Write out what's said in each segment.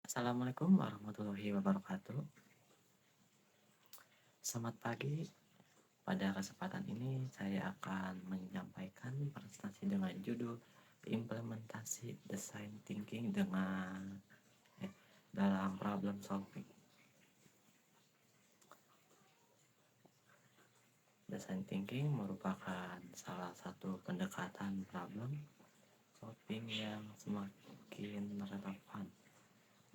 Assalamualaikum warahmatullahi wabarakatuh. Selamat pagi. Pada kesempatan ini saya akan menyampaikan presentasi dengan judul implementasi design thinking dalam problem solving. Design thinking merupakan salah satu pendekatan problem solving yang semakin relevan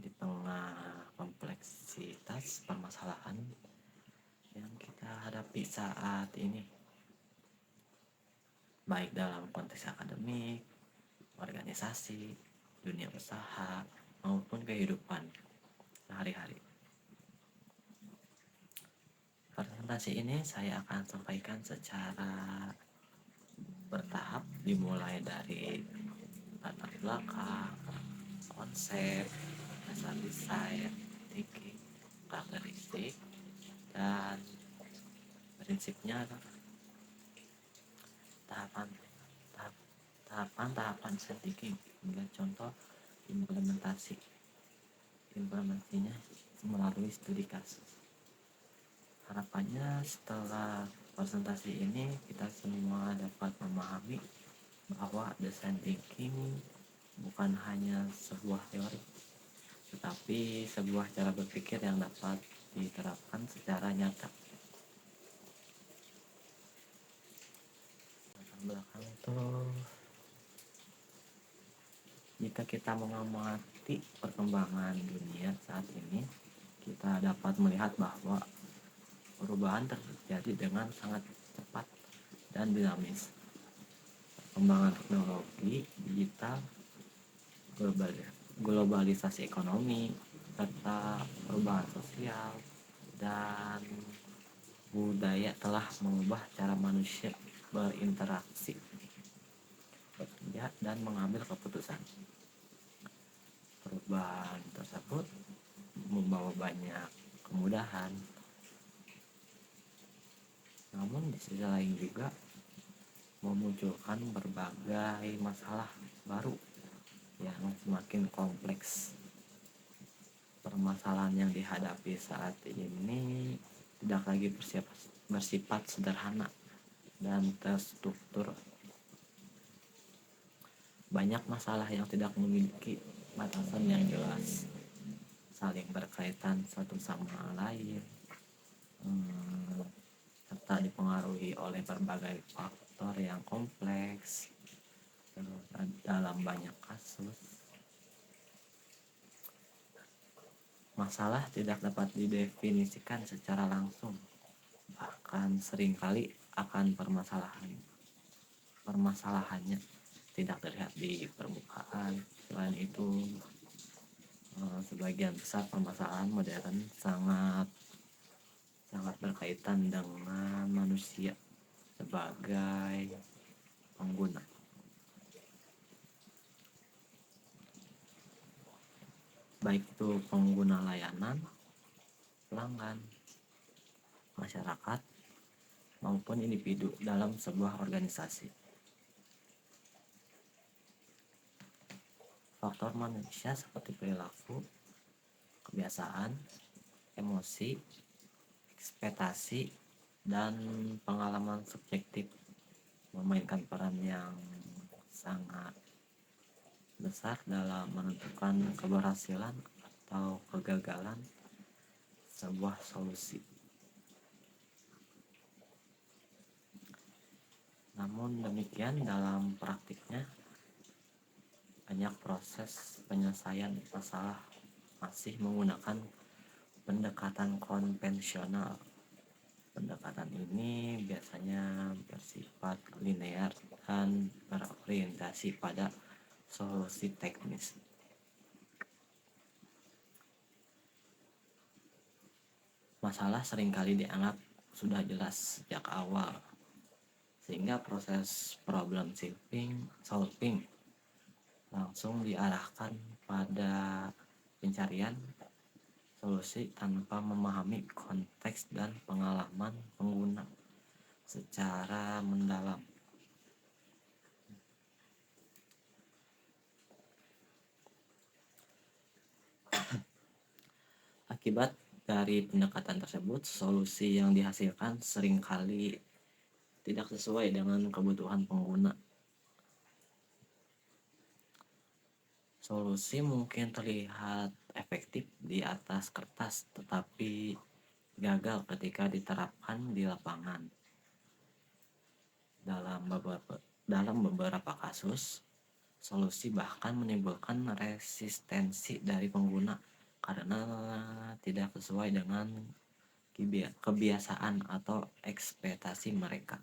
di tengah kompleksitas permasalahan yang kita hadapi saat ini, baik dalam konteks akademik, organisasi, dunia usaha, maupun kehidupan sehari-hari. Presentasi ini saya akan sampaikan secara bertahap, dimulai dari latar belakang, konsep, dasar desain thinking, karakteristik, dan prinsipnya tahapan tahapan design thinking hingga contoh implementasinya melalui studi kasus. Harapannya setelah presentasi ini kita semua dapat memahami bahwa design thinking bukan hanya sebuah teori, tetapi sebuah cara berpikir yang dapat diterapkan secara nyata. Latar belakang itu, jika kita mengamati perkembangan dunia saat ini, kita dapat melihat bahwa perubahan terjadi dengan sangat cepat dan dinamis. Perkembangan teknologi, digital, globalisasi ekonomi, serta perubahan sosial dan budaya telah mengubah cara manusia berinteraksi, bekerja, dan mengambil keputusan. Perubahan tersebut membawa banyak kemudahan, namun di sisi lain juga memunculkan berbagai masalah baru yang semakin kompleks. Permasalahan yang dihadapi saat ini tidak lagi bersifat sederhana dan terstruktur. Banyak masalah yang tidak memiliki batasan yang jelas, saling berkaitan satu sama lain, serta dipengaruhi oleh berbagai faktor yang kompleks. Dalam banyak kasus, masalah tidak dapat didefinisikan secara langsung, bahkan seringkali akan permasalahannya tidak terlihat di permukaan. Selain itu, sebagian besar permasalahan modern sangat berkaitan dengan manusia sebagai pengguna. Baik itu pengguna layanan, pelanggan, masyarakat, maupun individu dalam sebuah organisasi. Faktor manusia seperti perilaku, kebiasaan, emosi, ekspektasi, dan pengalaman subjektif memainkan peran yang sangat besar dalam menentukan keberhasilan atau kegagalan sebuah solusi. Namun demikian, dalam praktiknya banyak proses penyelesaian masalah masih menggunakan pendekatan konvensional. Pendekatan ini biasanya bersifat linear dan berorientasi pada solusi teknis. Masalah seringkali dianggap sudah jelas sejak awal, sehingga proses problem solving langsung diarahkan pada pencarian solusi tanpa memahami konteks dan pengalaman pengguna secara mendalam. Akibat dari pendekatan tersebut, solusi yang dihasilkan seringkali tidak sesuai dengan kebutuhan pengguna. Solusi mungkin terlihat efektif di atas kertas, tetapi gagal ketika diterapkan di lapangan. Dalam beberapa kasus, solusi bahkan menimbulkan resistensi dari pengguna karena tidak sesuai dengan kebiasaan atau ekspektasi mereka.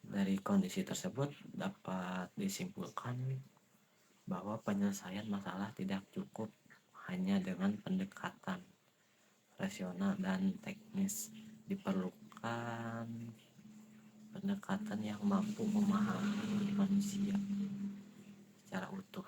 Dari kondisi tersebut dapat disimpulkan bahwa penyelesaian masalah tidak cukup hanya dengan pendekatan rasional dan teknis. Diperlukan pendekatan yang mampu memahami manusia secara utuh.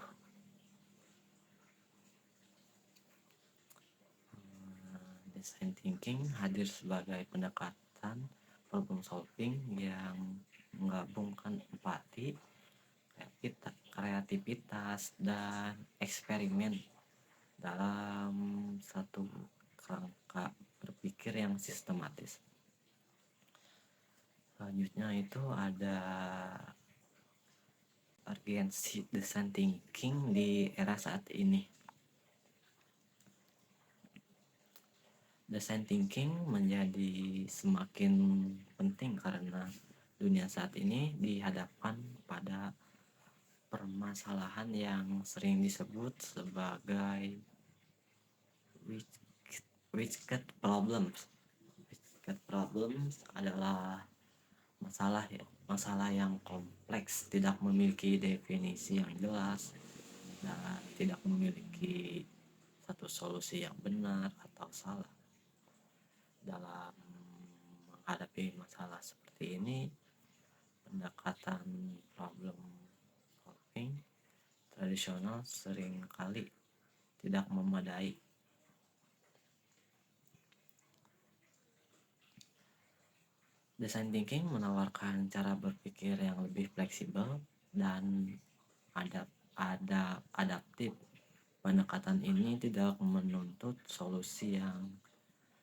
Design thinking hadir sebagai pendekatan problem solving yang menggabungkan empati, kreativitas, dan eksperimen dalam satu kerangka berpikir yang sistematis. Selanjutnya itu ada urgensi design thinking di era saat ini. Design thinking menjadi semakin penting karena dunia saat ini dihadapkan pada permasalahan yang sering disebut sebagai widget problems. Widget problems adalah masalah yang kompleks, tidak memiliki definisi yang jelas, dan tidak memiliki satu solusi yang benar atau salah. Dalam menghadapi masalah seperti ini, pendekatan problem solving tradisional seringkali tidak memadai. Design thinking menawarkan cara berpikir yang lebih fleksibel dan adaptif. Pendekatan ini tidak menuntut solusi yang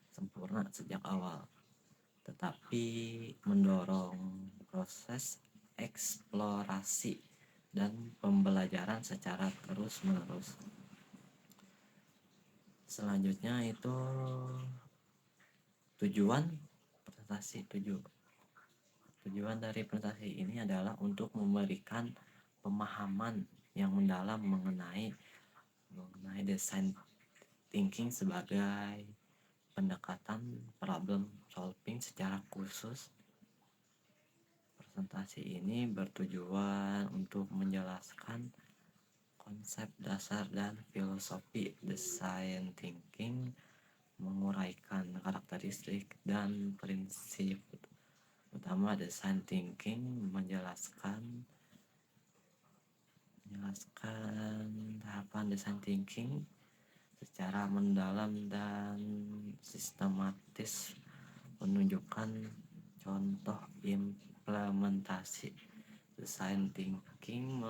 sempurna sejak awal, tetapi mendorong proses eksplorasi dan pembelajaran secara terus-menerus. Selanjutnya itu tujuan presentasi. Tujuan dari presentasi ini adalah untuk memberikan pemahaman yang mendalam mengenai design thinking sebagai pendekatan problem solving secara khusus. Presentasi ini bertujuan untuk menjelaskan konsep dasar dan filosofi design thinking, menguraikan karakteristik dan prinsip utama design thinking, menjelaskan tahapan design thinking secara mendalam dan sistematis, menunjukkan contoh implementasi design thinking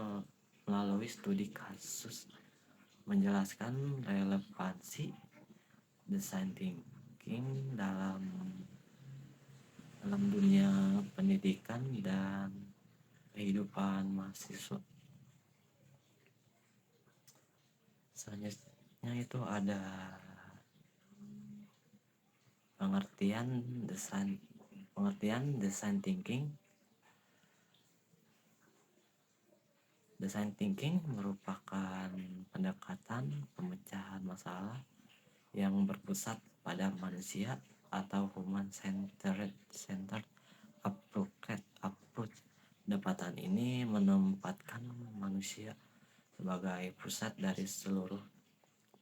melalui studi kasus, menjelaskan relevansi design thinking dalam dunia pendidikan dan kehidupan mahasiswa. Selanjutnya itu ada pengertian design thinking. Design thinking merupakan pendekatan pemecahan masalah yang berpusat pada manusia atau human-centered approach. Pendekatan ini menempatkan manusia sebagai pusat dari seluruh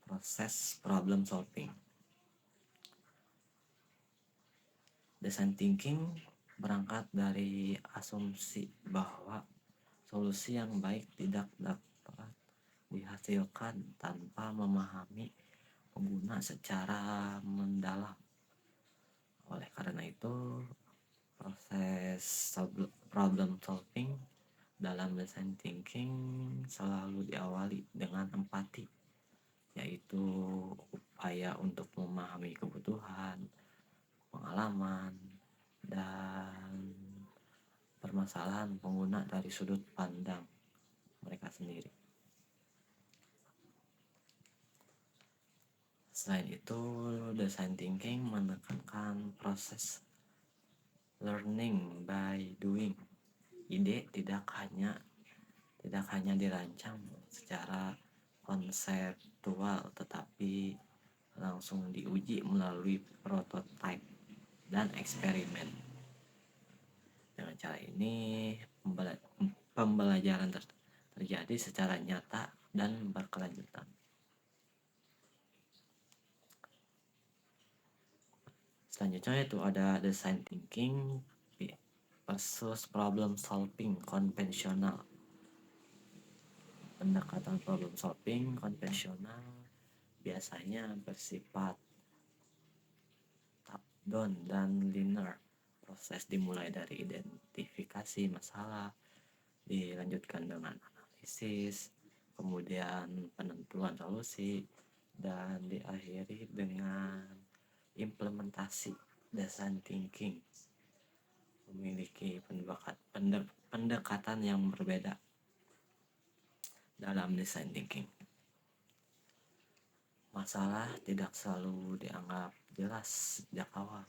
proses problem solving. Design thinking berangkat dari asumsi bahwa solusi yang baik tidak dapat dihasilkan tanpa memahami pengguna secara mendalam. Oleh karena itu, proses problem solving dalam design thinking selalu diawali dengan empati, yaitu upaya untuk memahami kebutuhan, pengalaman, dan permasalahan pengguna dari sudut pandang mereka sendiri. Selain itu, design thinking menekankan proses learning by doing. Ide tidak hanya dirancang secara konseptual, tetapi langsung diuji melalui prototipe dan eksperimen. Dengan cara ini, pembelajaran terjadi secara nyata dan berkelanjutan. Selanjutnya itu ada design thinking versus problem solving konvensional. Pendekatan problem solving konvensional biasanya bersifat top down dan linear. Proses dimulai dari identifikasi masalah, dilanjutkan dengan analisis, kemudian penentuan solusi, dan diakhiri dengan implementasi. Design thinking memiliki pendekatan yang berbeda dalam design thinking. Masalah tidak selalu dianggap jelas sejak awal.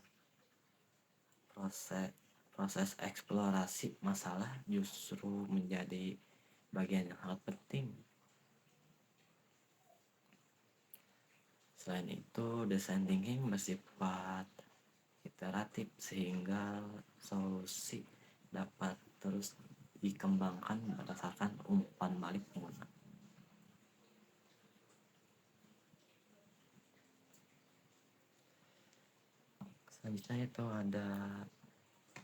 Proses eksplorasi masalah justru menjadi bagian yang sangat penting. Selain itu, design thinking bersifat iteratif sehingga solusi dapat terus dikembangkan berdasarkan umpan balik pengguna. Selanjutnya itu ada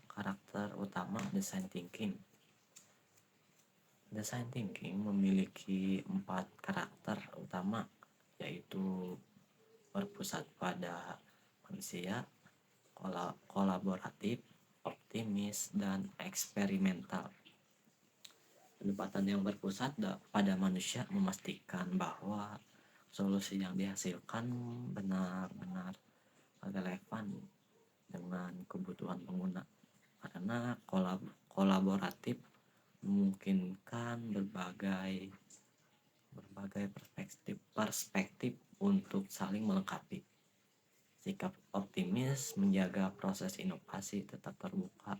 karakter utama design thinking. Design thinking memiliki 4 karakter utama, yaitu berpusat pada manusia, kolaboratif, optimis, dan eksperimental. Pendekatan yang berpusat pada manusia memastikan bahwa solusi yang dihasilkan benar-benar relevan dengan kebutuhan pengguna, karena kolaboratif memungkinkan berbagai perspektif untuk saling melengkapi. Sikap optimis menjaga proses inovasi tetap terbuka,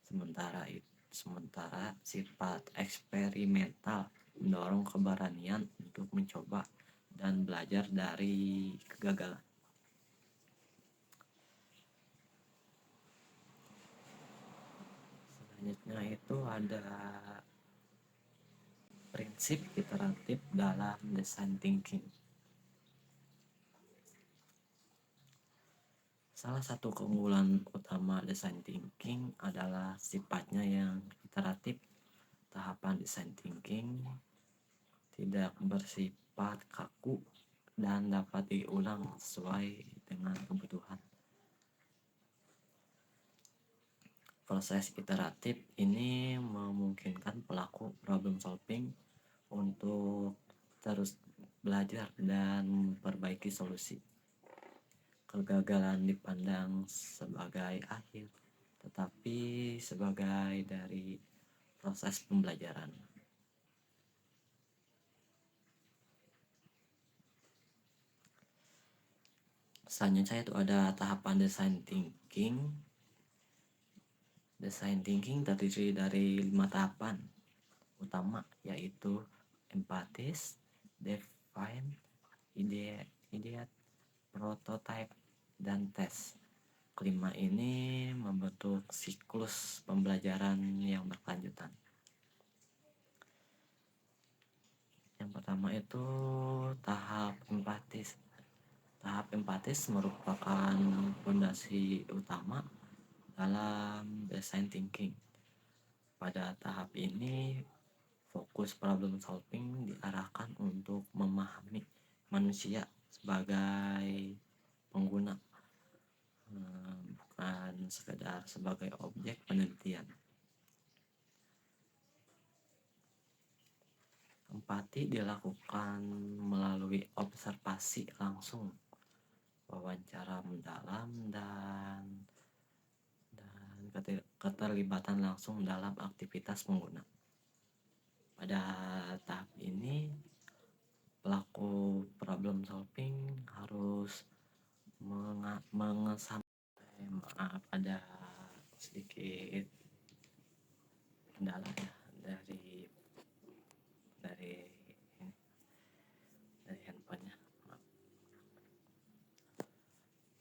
sementara sifat eksperimental mendorong keberanian untuk mencoba dan belajar dari kegagalan. Selanjutnya itu ada prinsip iteratif dalam design thinking. Salah satu keunggulan utama design thinking adalah sifatnya yang iteratif. Tahapan design thinking tidak bersifat kaku dan dapat diulang sesuai dengan kebutuhan. Proses iteratif ini memungkinkan pelaku problem solving untuk terus belajar dan memperbaiki solusi. Kegagalan dipandang sebagai akhir, tetapi sebagai dari proses pembelajaran. Selanjutnya itu ada tahapan design thinking. Design thinking terdiri dari 5 tahapan utama, yaitu empathis, define, ideate, prototype, dan test. Kelima ini membentuk siklus pembelajaran yang berkelanjutan. Yang pertama itu tahap empathis. Tahap empathis merupakan fondasi utama dalam design thinking. Pada tahap ini, fokus problem solving diarahkan untuk memahami manusia sebagai pengguna, bukan sekedar sebagai objek penelitian. Empati dilakukan melalui observasi langsung, wawancara mendalam, dan keterlibatan langsung dalam aktivitas pengguna. Pada tahap ini, pelaku problem solving harus mengesampingkan, maaf ada sedikit kendala ya dari handphonenya.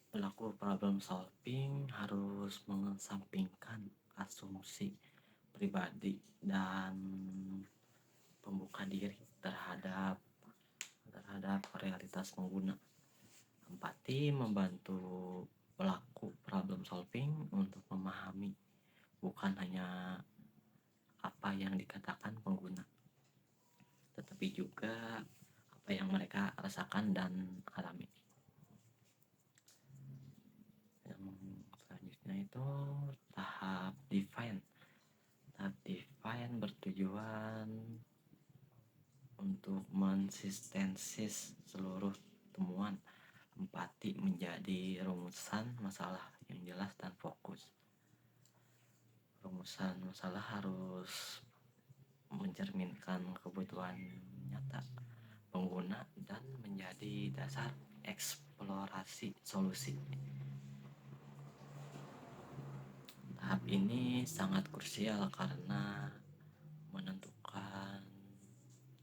Pelaku problem solving harus mengesampingkan asumsi pribadi dan pembuka diri terhadap realitas pengguna. Empati membantu pelaku problem solving untuk memahami bukan hanya apa yang dikatakan pengguna, tetapi juga apa yang mereka rasakan dan alami. Yang selanjutnya itu tahap define. Tahap define bertujuan untuk mensistensis seluruh temuan empati menjadi rumusan masalah yang jelas dan fokus. Rumusan masalah harus mencerminkan kebutuhan nyata pengguna dan menjadi dasar eksplorasi solusi. Tahap ini sangat krusial karena menentukan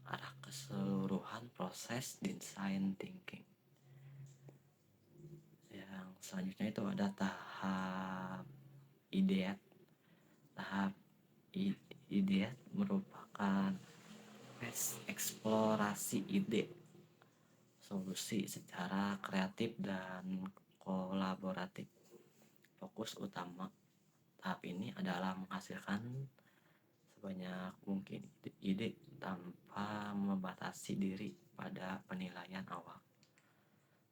arah keseluruhan proses design thinking. Yang selanjutnya itu ada tahap ideat. Tahap ideat merupakan eksplorasi ide solusi secara kreatif dan kolaboratif. Fokus utama tahap ini adalah menghasilkan sebanyak mungkin ide tanpa membatasi diri pada penilaian awal.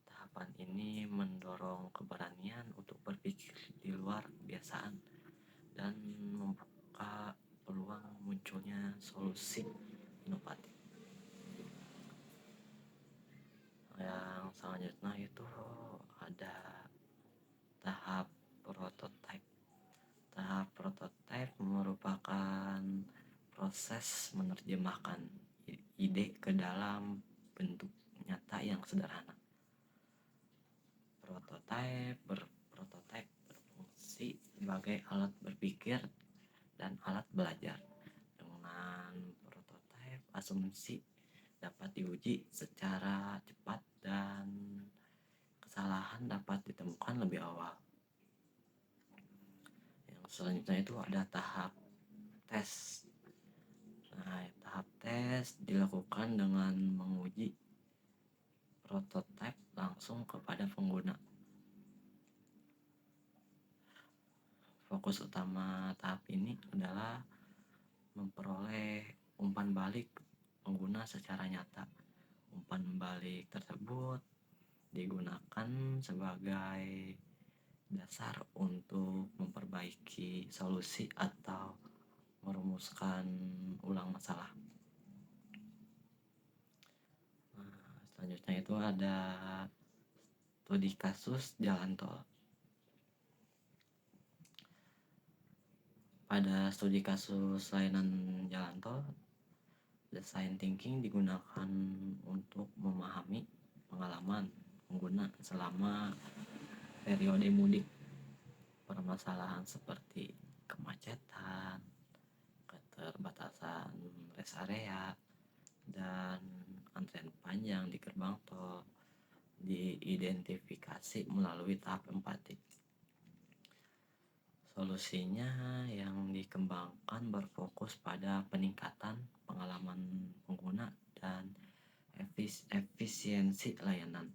Tahapan ini mendorong keberanian untuk berpikir di luar kebiasaan dan membuka peluang munculnya solusi inovatif. Yang selanjutnya itu ada tahap prototype. Tahap prototype merupakan proses menerjemahkan ide ke dalam bentuk nyata yang sederhana. Prototype berfungsi sebagai alat berpikir dan alat belajar. Dengan prototype, asumsi dapat diuji secara cepat dan kesalahan dapat ditemukan lebih awal. Yang selanjutnya itu ada tahap tes. Tahap tes dilakukan dengan menguji prototype langsung kepada pengguna. Fokus utama tahap ini adalah memperoleh umpan balik pengguna secara nyata. Umpan balik tersebut digunakan sebagai dasar untuk memperbaiki solusi atau merumuskan ulang masalah. Selanjutnya itu ada studi kasus jalan tol. Pada studi kasus layanan jalan tol, design thinking digunakan untuk memahami pengalaman pengguna selama periode mudik. Permasalahan seperti kemacetan, keterbatasan rest area, dan antrian panjang di gerbang tol diidentifikasi melalui tahap empati. Solusinya yang dikembangkan berfokus pada peningkatan pengalaman pengguna dan efisiensi layanan.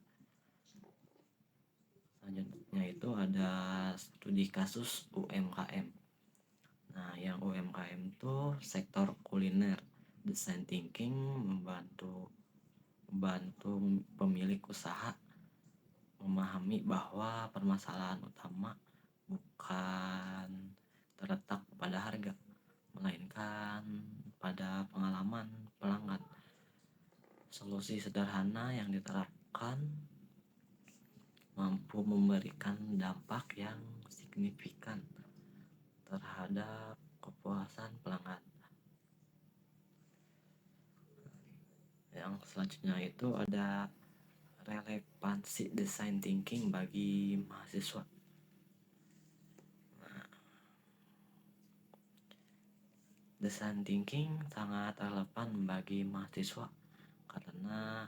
Selanjutnya itu ada studi kasus UMKM. Yang UMKM itu sektor kuliner. Design thinking membantu pemilik usaha memahami bahwa permasalahan utama bukan terletak pada harga, melainkan pada pengalaman pelanggan. Solusi sederhana yang diterapkan mampu memberikan dampak yang signifikan terhadap kepuasan pelanggan. Yang selanjutnya itu ada relevansi design thinking bagi mahasiswa. Design thinking sangat relevan bagi mahasiswa karena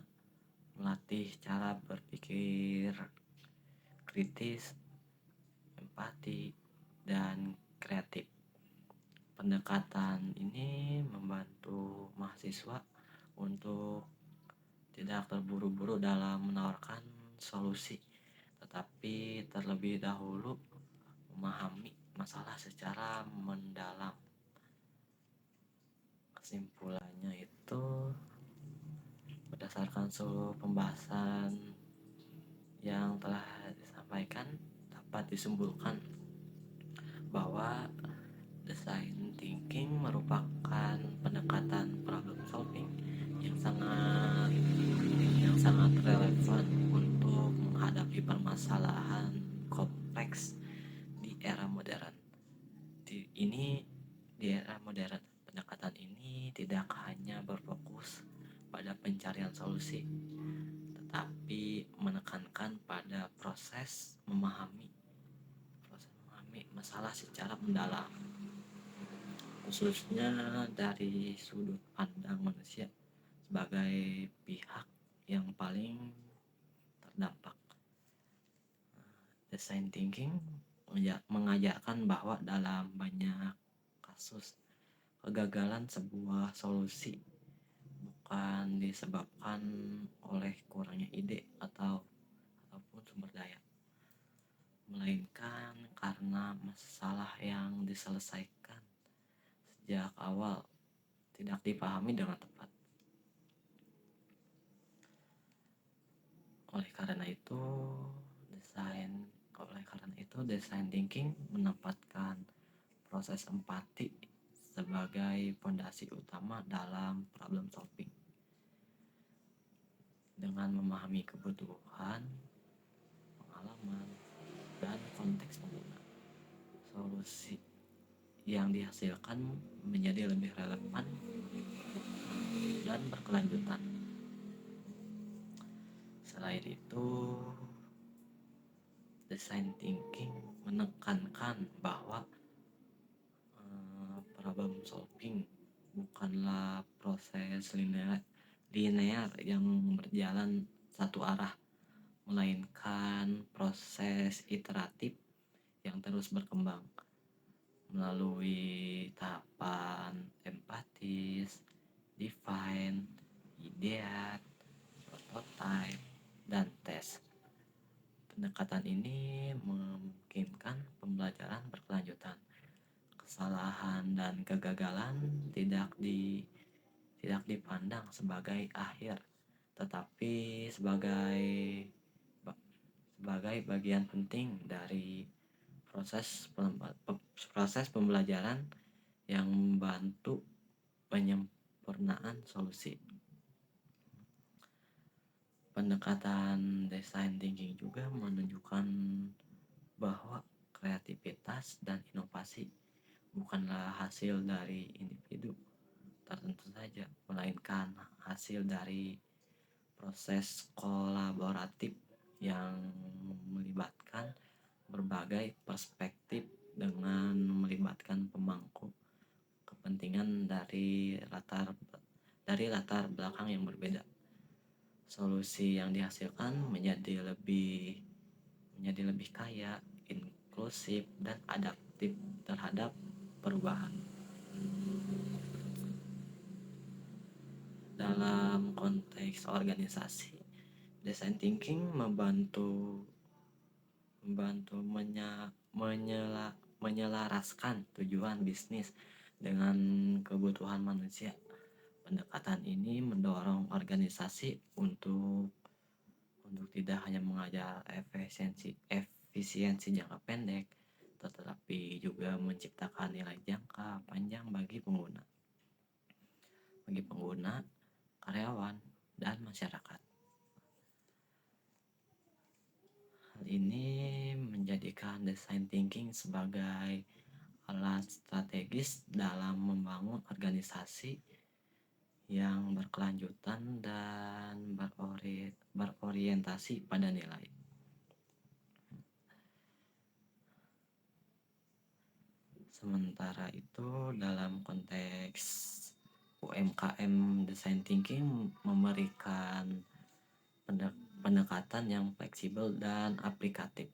melatih cara berpikir kritis, empati, dan kreatif. Pendekatan ini membantu mahasiswa untuk tidak terburu-buru dalam menawarkan solusi, tetapi terlebih dahulu memahami masalah secara mendalam. Kesimpulannya itu, berdasarkan seluruh pembahasan yang telah disampaikan, dapat disimpulkan bahwa design thinking merupakan pendekatan problem solving yang sangat relevan untuk menghadapi permasalahan kompleks di era modern. Di era modern, pendekatan ini tidak hanya berfokus pada pencarian solusi, tetapi menekankan pada proses memahami masalah secara mendalam, khususnya dari sudut pandang manusia sebagai pihak yang paling terdampak. Design thinking mengajarkan bahwa dalam banyak kasus kegagalan sebuah solusi bukan disebabkan oleh kurangnya ide ataupun sumber daya, melainkan karena masalah yang diselesaikan sejak awal tidak dipahami dengan tepat. Oleh karena itu, design thinking menempatkan proses empati sebagai fondasi utama dalam problem solving. Dengan memahami kebutuhan, pengalaman, dan konteks pengguna, solusi yang dihasilkan menjadi lebih relevan dan berkelanjutan. Selain itu, design thinking menekankan bahwa problem solving bukanlah proses linear yang berjalan satu arah, melainkan proses iteratif yang terus berkembang melalui tahapan empatis, define, ideat, prototype, dan tes. Pendekatan ini memungkinkan pembelajaran berkelanjutan. Kesalahan dan kegagalan tidak dipandang sebagai akhir, tetapi sebagai bagian penting dari proses pembelajaran yang membantu penyempurnaan solusi. Pendekatan design thinking juga menunjukkan bahwa kreativitas dan inovasi bukanlah hasil dari individu tertentu saja, melainkan hasil dari proses kolaboratif yang melibatkan berbagai perspektif dengan melibatkan pemangku kepentingan dari latar belakang yang berbeda. Solusi yang dihasilkan menjadi lebih kaya, inklusif, dan adaptif terhadap perubahan. Dalam konteks organisasi, design thinking membantu menyelaraskan tujuan bisnis dengan kebutuhan manusia. Pendekatan ini mendorong organisasi untuk tidak hanya mengajar efisiensi jangka pendek, tetapi juga menciptakan nilai jangka panjang bagi pengguna, karyawan, dan masyarakat. Hal ini menjadikan design thinking sebagai alat strategis dalam membangun organisasi yang berkelanjutan dan berorientasi pada nilai. Sementara itu, dalam konteks UMKM, design thinking memberikan pendekatan yang fleksibel dan aplikatif.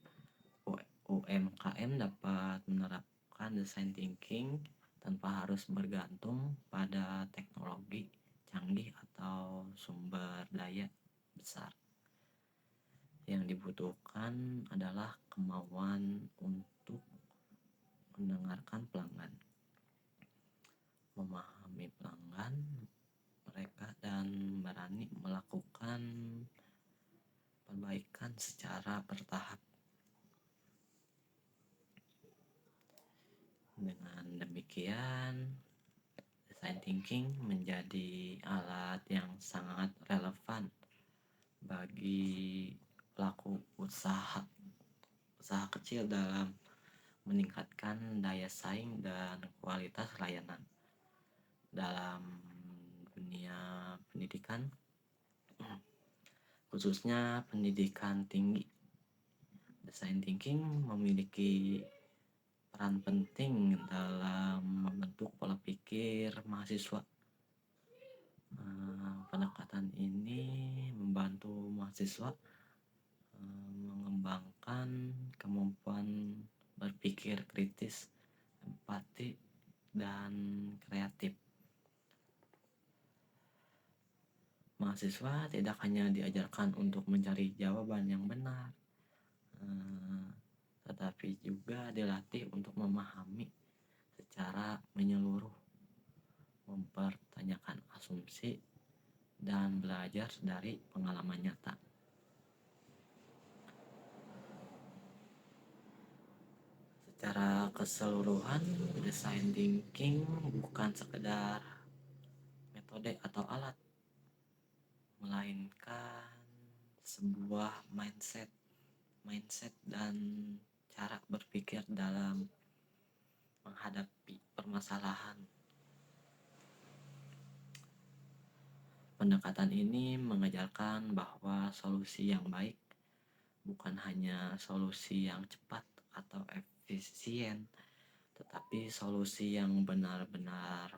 UMKM dapat menerapkan design thinking tanpa harus bergantung pada teknologi canggih atau sumber daya besar. Yang dibutuhkan adalah kemauan untuk mendengarkan pelanggan, memahami pelanggan mereka, dan berani melakukan perbaikan secara bertahap. Dengan demikian, design thinking menjadi alat yang sangat relevan bagi pelaku usaha kecil dalam meningkatkan daya saing dan kualitas layanan. Dalam dunia pendidikan, khususnya pendidikan tinggi, design thinking memiliki peran penting dalam membentuk pola pikir mahasiswa. Pendekatan ini membantu mahasiswa mengembangkan kemampuan berpikir kritis, empati, dan kreatif. Mahasiswa tidak hanya diajarkan untuk mencari jawaban yang benar, tetapi juga dilatih untuk memahami secara menyeluruh, mempertanyakan asumsi, dan belajar dari pengalaman nyata. Secara keseluruhan, design thinking bukan sekedar metode atau alat, melainkan sebuah mindset dan cara berpikir dalam menghadapi permasalahan. Pendekatan ini mengajarkan bahwa solusi yang baik bukan hanya solusi yang cepat atau efisien, tetapi solusi yang benar-benar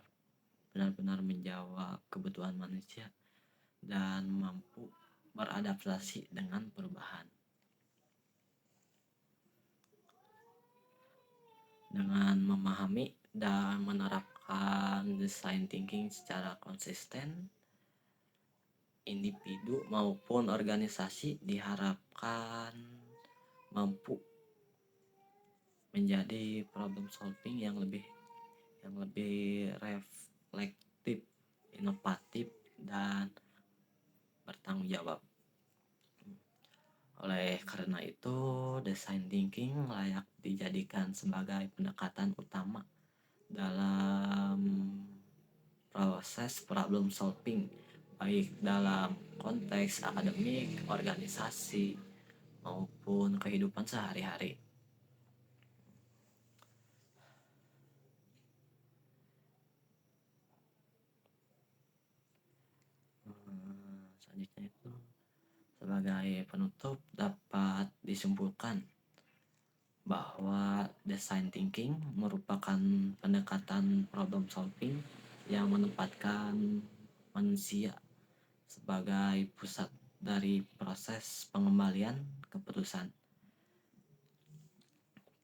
menjawab kebutuhan manusia dan mampu beradaptasi dengan perubahan. Dengan memahami dan menerapkan design thinking secara konsisten, individu maupun organisasi diharapkan mampu menjadi problem solving yang lebih reflektif, inovatif, dan bertanggung jawab. Oleh karena itu, design thinking layak dijadikan sebagai pendekatan utama dalam proses problem solving, baik dalam konteks akademik, organisasi, maupun kehidupan sehari-hari. Selanjutnya itu, sebagai penutup dapat disimpulkan bahwa design thinking merupakan pendekatan problem solving yang menempatkan manusia sebagai pusat dari proses pengembalian keputusan.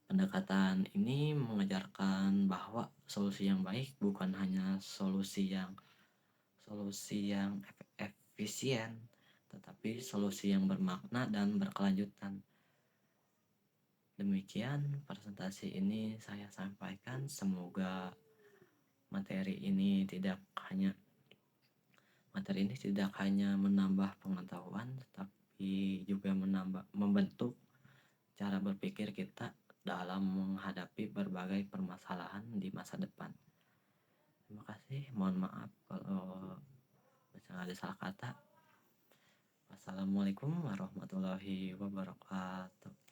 Pendekatan ini mengajarkan bahwa solusi yang baik bukan hanya solusi yang efisien, tetapi solusi yang bermakna dan berkelanjutan. Demikian presentasi ini saya sampaikan. Semoga materi ini tidak hanya menambah pengetahuan, tetapi juga membentuk cara berpikir kita dalam menghadapi berbagai permasalahan di masa depan. Terima kasih, mohon maaf kalau misalnya ada salah kata. Wassalamualaikum warahmatullahi wabarakatuh.